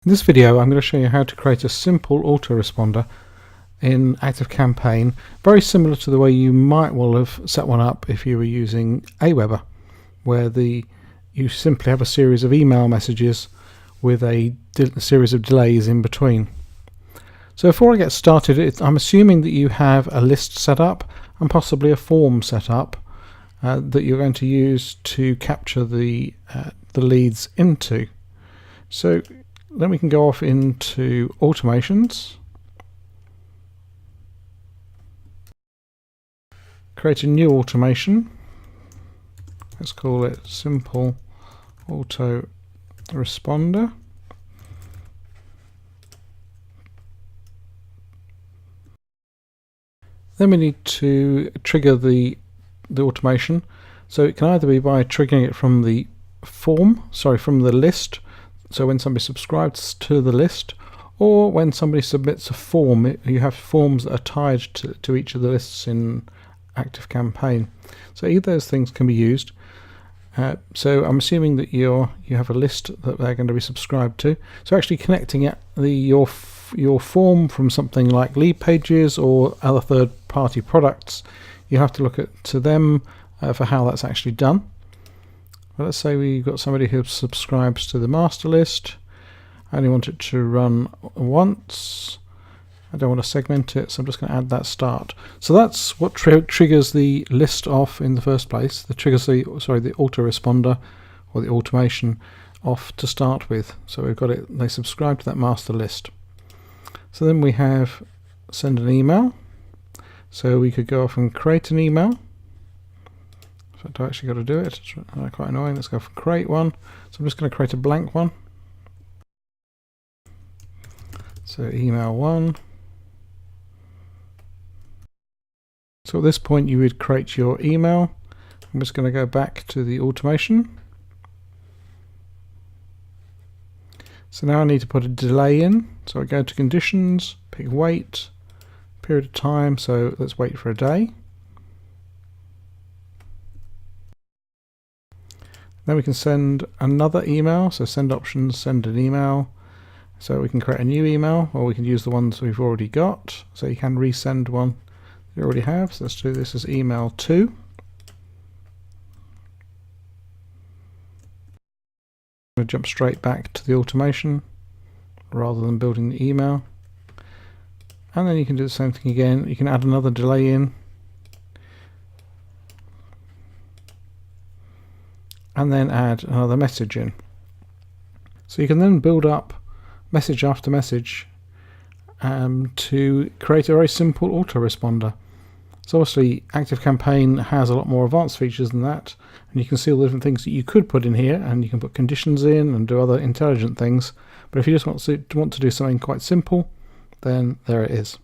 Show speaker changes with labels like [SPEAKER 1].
[SPEAKER 1] In this video I'm going to show you how to create a simple autoresponder in ActiveCampaign, very similar to the way you might well have set one up if you were using Aweber, where you simply have a series of email messages with a series of delays in between. So before I get started, I'm assuming that you have a list set up and possibly a form set up that you're going to use to capture the leads into. So then we can go off into automations, create a new automation. Let's call it simple autoresponder. Then we need to trigger the automation. So it can either be by triggering it from the from the list. So when somebody subscribes to the list, or when somebody submits a form. You have forms that are tied to each of the lists in ActiveCampaign. So either of those things can be used. So I'm assuming that you have a list that they're going to be subscribed to. So actually connecting your form from something like lead pages or other third-party products, you have to look to them for how that's actually done. Well, let's say we've got somebody who subscribes to the master list. I only want it to run once. I don't want to segment it, so I'm just going to add that start. So that's what triggers the list off in the first place. That triggers the autoresponder or the automation off to start with. So we've got it. They subscribe to that master list. So then we have send an email. So we could go off and create an email. I actually got to do it. It's quite annoying. Let's go for create one. So I'm just going to create a blank one. So email 1. So at this point you would create your email. I'm just going to go back to the automation. So now I need to put a delay in. So I go to conditions, pick wait, period of time. So let's wait for a day. Then we can send another email, so send options, send an email. So we can create a new email, or we can use the ones we've already got. So you can resend one you already have. So let's do this as email 2. I'm going to jump straight back to the automation rather than building the email. And then you can do the same thing again. You can add another delay in. And then add another message in. So you can then build up message after message to create a very simple autoresponder. So obviously ActiveCampaign has a lot more advanced features than that, and you can see all the different things that you could put in here, and you can put conditions in and do other intelligent things. But if you just want to do something quite simple, then there it is.